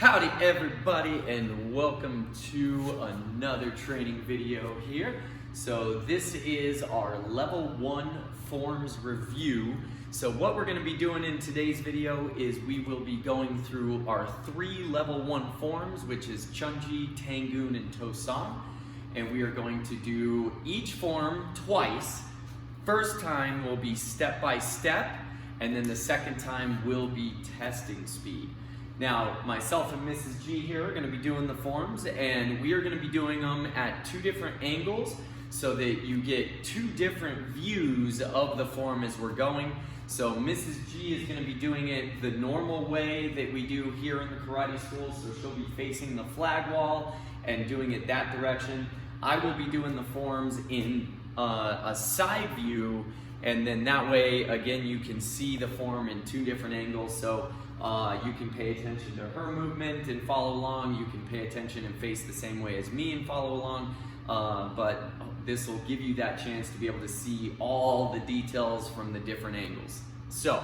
Howdy everybody, and welcome to another training video here. So this is our level 1 forms review. So what we're going to be doing in today's video is we will be going through our 3 level 1 forms, which is Chon Ji, Tango, and Tosan. And we are going to do each form twice. First time will be step by step, and then the second time will be testing speed. Now, myself and Mrs. G here are going to be doing the forms, and we are going to be doing them at 2 different angles so that you get 2 different views of the form as we're going. So Mrs. G is going to be doing it the normal way that we do here in the karate school, so she'll be facing the flag wall and doing it that direction. I will be doing the forms in a side view, and then that way, again, you can see the form in 2 different angles. So you can pay attention to her movement and follow along. You can pay attention and face the same way as me and follow along. But this will give you that chance to be able to see all the details from the different angles. So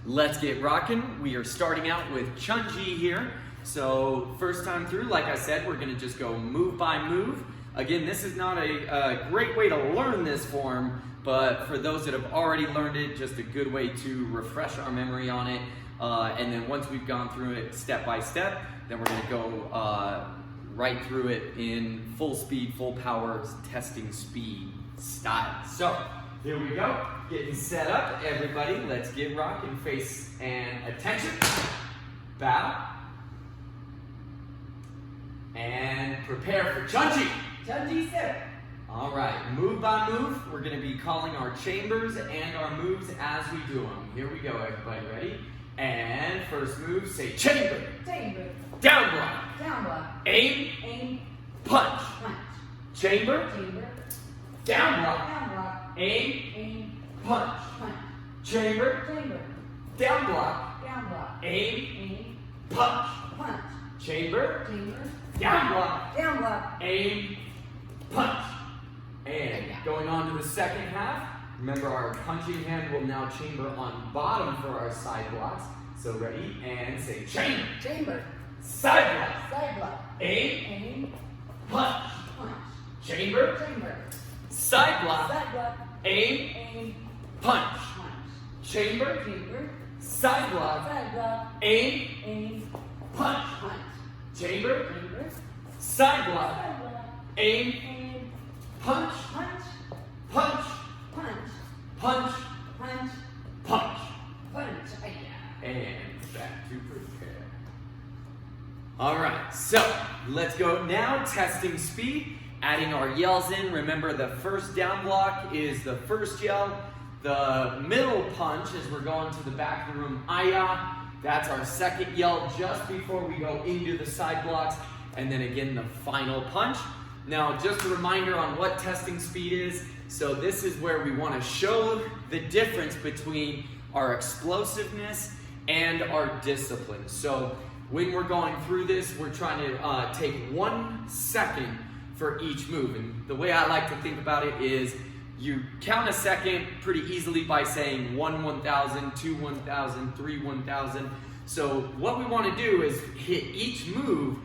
let's get rocking. We are starting out with Chon Ji here. So first time through, like I said, we're going to just go move by move. Again, this is not a great way to learn this form, but for those that have already learned it, just a good way to refresh our memory on it. And then once we've gone through it step by step, then we're going to go right through it in full speed, full power, testing speed style. So here we go, getting set up. Everybody, let's get rocking. Face and attention. Bow. And prepare for Chon Ji. Chon Ji, sir. All right, move by move. We're going to be calling our chambers and our moves as we do them. Here we go, everybody. Ready? And first move, say chamber. Chamber. Down block. Down block. Aim. Aim. Punch. Punch. Chamber. Chamber. Down block. Down block. Aim. Aim. Punch. Punch. Chamber. Chamber. Down block. Down block. Aim. Aim. Punch. Punch. Chamber. Chamber. Down block. Down block. Aim. Punch. And going on to the second half. Remember, our punching hand will now chamber on bottom for our side blocks. So ready, and say chamber. Chamber. Side block. Side block. Aim. Aim. Punch. Punch. Chamber. Chamber. Side block. Side block. Aim. Aim. Punch. Punch. Chamber. Chamber. Side block. Side block. Aim. Aim. Punch. Punch. Chamber. Chamber. Side block. Side block. Aim. Aim. Punch. Punch. Punch. Punch. Punch. Punch. Punch. Punch. And back to prepare. All right, so let's go now. Testing speed, adding our yells in. Remember, the first down block is the first yell. The middle punch, as we're going to the back of the room, aya. That's our second yell just before we go into the side blocks. And then again, the final punch. Now, just a reminder on what testing speed is. So this is where we want to show the difference between our explosiveness and our discipline. So when we're going through this, we're trying to take 1 second for each move. And the way I like to think about it is you count a second pretty easily by saying 1 1,000, 2 1,000, 3 1,000. So what we want to do is hit each move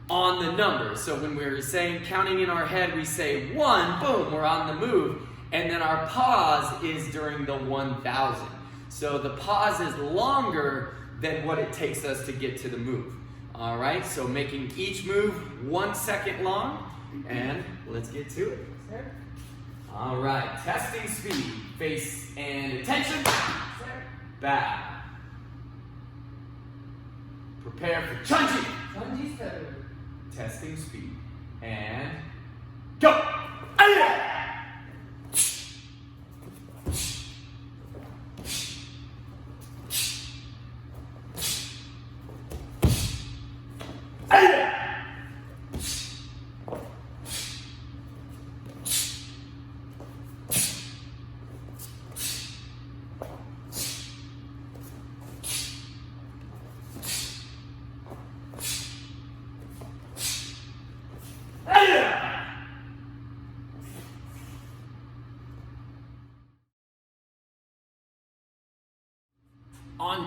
on the number. So when we're saying, counting in our head, we say 1, boom, we're on the move. And then our pause is during the 1,000. So the pause is longer than what it takes us to get to the move. All right, so making each move 1 second long, and let's get to it. Sir. All right, testing speed, face and attention. Sir. Bow. Prepare for Chon Ji. Chon Ji, sir. Testing speed, and go. Aye.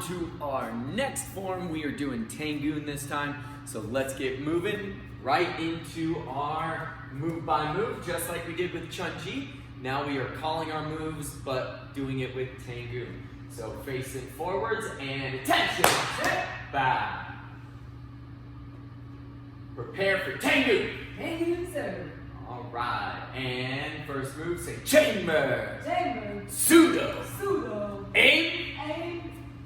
to our next form. We are doing Tango this time. So let's get moving right into our move by move, just like we did with Chon Ji. Now we are calling our moves, but doing it with Tango. So facing forwards and attention. Bow. Prepare for Tango. Tango, sir. All right. And first move, say chamber. Chamber. Pseudo. Pseudo. Aim. Aim.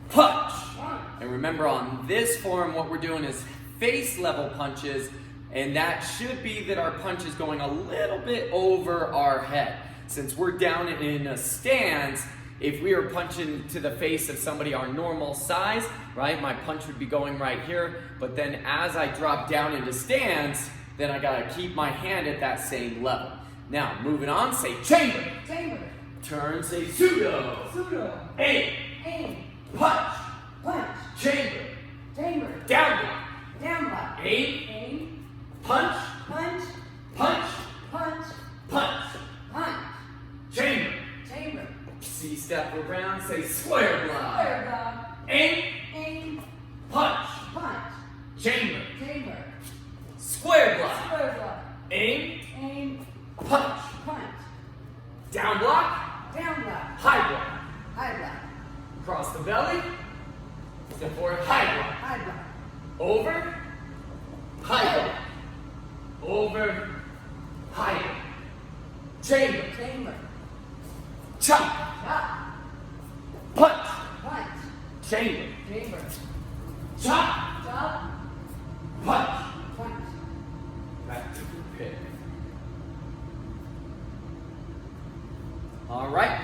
Punch. Punch. And remember, on this form, what we're doing is face level punches, and that should be that our punch is going a little bit over our head. Since we're down in a stance, if we were punching to the face of somebody our normal size, right, my punch would be going right here. But then as I drop down into stance, then I gotta keep my hand at that same level. Now, moving on, say chamber. Chamber. Turn, say pseudo. Pseudo. Aim. Aim. Punch. Punch. Chamber. Chamber. Down block. Down block. Aim. Aim. Punch. Punch. Punch. Punch. Punch. Punch. Chamber. Chamber. C-step around, say square block. Square block. Aim. Aim. Punch. Punch. Chamber. Chamber. Square block. Square block. Aim. Aim. Punch. Punch. Down block. Down block. High block. High block. Cross the belly. Step forward. High block. High block. Over. High block. Over. High block. Chamber. Chamber. Chop. Chop. Punch. Punch. Chamber. Chamber. Chop. Chop. Punch. Punch. Back to the pit. All right.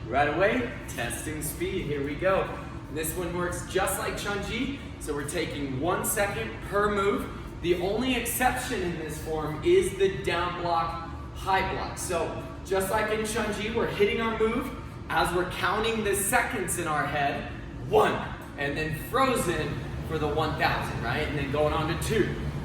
Right away, testing speed. Here we go. This one works just like Chon Ji. So we're taking 1 second per move. The only exception in this form is the down block, high block. So just like in Chon Ji, we're hitting our move as we're counting the seconds in our head. 1, and then frozen for the 1,000, right? And then going on to 2.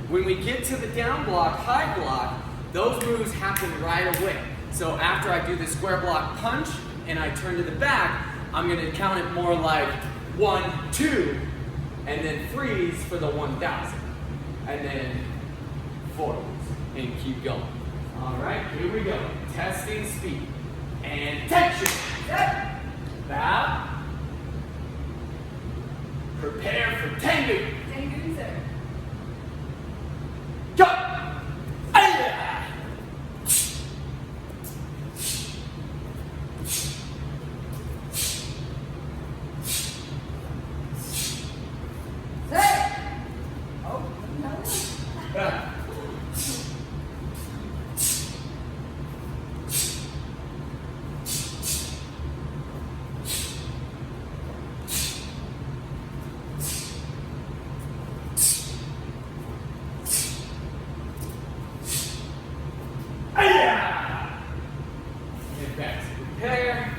When we get to the down block, high block, those moves happen right away. So after I do the square block punch and I turn to the back, I'm gonna count it more like 1, 2, and then freeze for the 1,000. And then forwards, and keep going. All right, here we go. Testing speed. And tension. Set. Bow. Prepare for Tango. Tango, sir. Go! Aya! Set. Oh, no. Get back to prepare.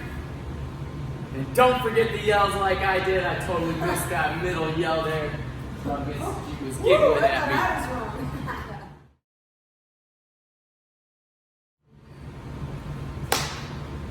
And don't forget the yells like I did. I totally missed that middle yell there. She was giggling at me. That was wrong.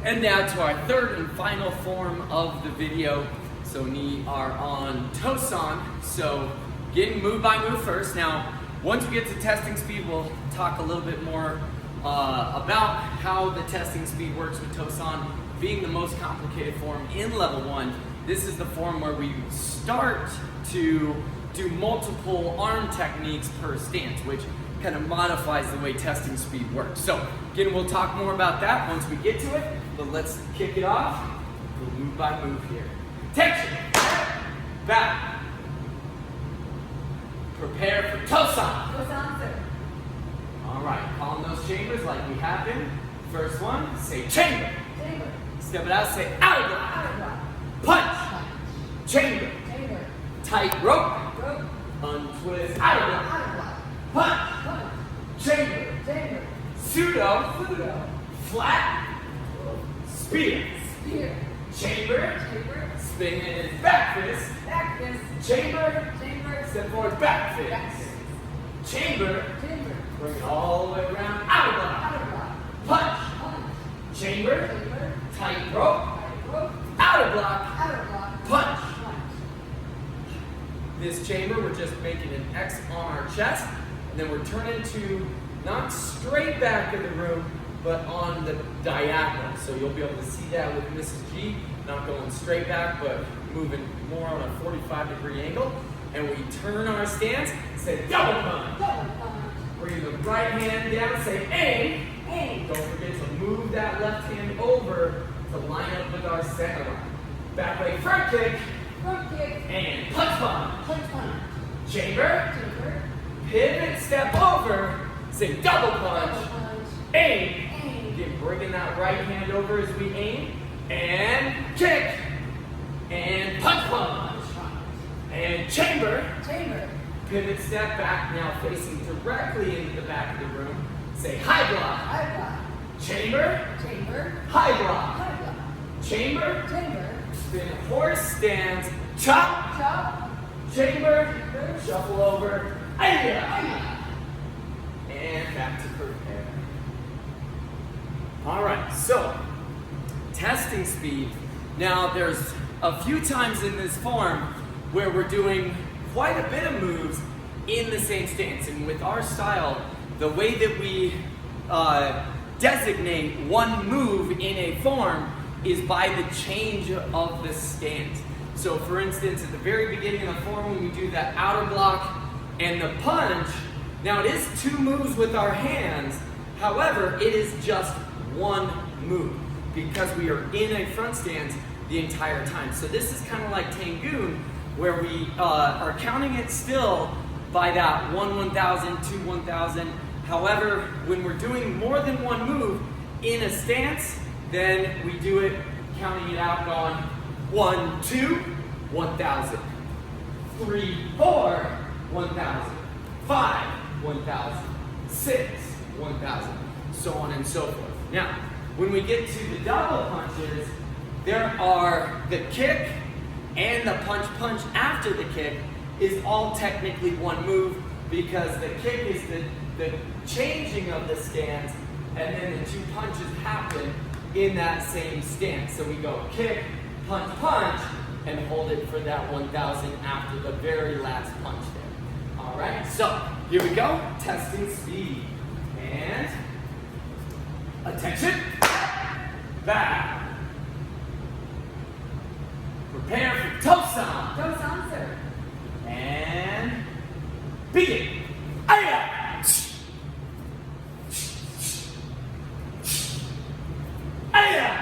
And now to our third and final form of the video. So we are on Tosan. So getting move by move first. Now, once we get to testing speed, we'll talk a little bit more about how the testing speed works with Tosan being the most complicated form in level 1. This is the form where we start to do multiple arm techniques per stance, which kind of modifies the way testing speed works. So again, we'll talk more about that once we get to it, but let's kick it off. We'll move by move here. Tension, back, prepare for Tosan. Tosan, sir. All right, calm those chambers like we have been. First one, say chamber. Chamber. Step it out, say out of block. Out of block. Punch, Punch. chamber, Chamber. tight rope, Rope. untwist, out of block. Out of block. Punch, Punch. chamber, Chamber. pseudo, Pseudo. flat, spear, Spear. chamber, Chamber. spin in his back fist, Back fist. chamber, Chamber. step forward, back Back fist, fist. chamber, Chamber. bring it all the way around, out of block. Out of block. Punch, Punch. chamber, Chamber. tight rope, Tight rope. out of block, Out of block. punch, Punch. this chamber, we're just making an X on our chest, and then we're turning to not straight back of the room, but on the diagonal. So you'll be able to see that with Mrs. G, not going straight back, but moving more on a 45-degree angle. And we turn our stance, say double punch. Double punch. Bring the right hand down, say aim. Aim. Don't forget to move that left hand over to line up with our center line. Back leg front kick. Front kick. And punch punch. Punch punch. Chamber. Chamber. Pivot, step over. Say double punch. Double punch. Aim. Aim. Again, bringing that right hand over as we aim. And kick. And punch punch. And chamber. Chamber. Pivot, step back, now facing directly into the back of the room. Say high block. High block. Chamber. Chamber. High block. High block. Chamber. Chamber. Then horse stands. Chop. Chop. Chamber. Shuffle over. Aya. Aya. And back to prepare. All right, so testing speed. Now there's a few times in this form where we're doing quite a bit of moves in the same stance. And with our style, the way that we designate one move in a form is by the change of the stance. So for instance, at the very beginning of the form, when we do that outer block and the punch, now it is two moves with our hands, however, it is just one move because we are in a front stance the entire time. So this is kind of like Tango, where we are counting it still by that 1 1,000, 2 1,000. However, when we're doing more than one move in a stance, then we do it counting it out going 1 2 1,000, 3 4 1,000, 5 1,000, 6 1,000, so on and so forth. Now, when we get to the double punches, there are the kick and the punch after the kick is all technically one move because the kick is the changing of the stance, and then the two punches happen in that same stance. So we go kick, punch, and hold it for that 1,000 after the very last punch there. All right, so here we go, testing speed. And attention, back. Prepare for toe-san. Toe-san, sir. And begin. Aya! Aya!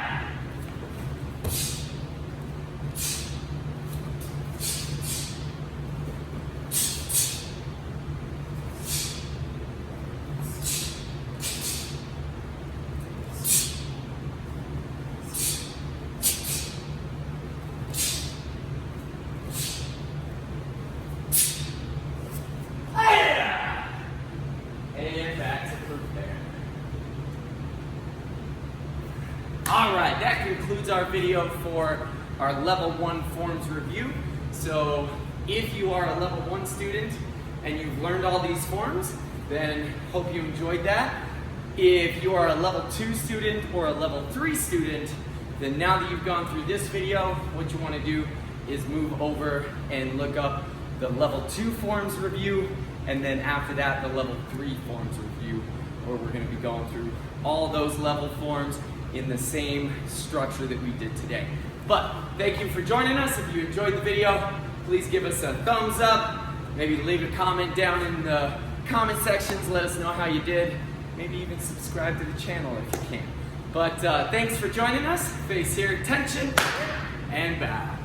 And back to prepare. All right, that concludes our video for our level 1 forms review. So if you are a level 1 student and you've learned all these forms, then hope you enjoyed that. If you are a level 2 student or a level 3 student, then now that you've gone through this video, what you want to do is move over and look up the level 2 forms review, and then after that, the level 3 forms review, where we're going to be going through all those level forms in the same structure that we did today. But thank you for joining us. If you enjoyed the video, please give us a thumbs up. Maybe leave a comment down in the comment sections. Let us know how you did. Maybe even subscribe to the channel if you can. But thanks for joining us. Face here, tension, and back.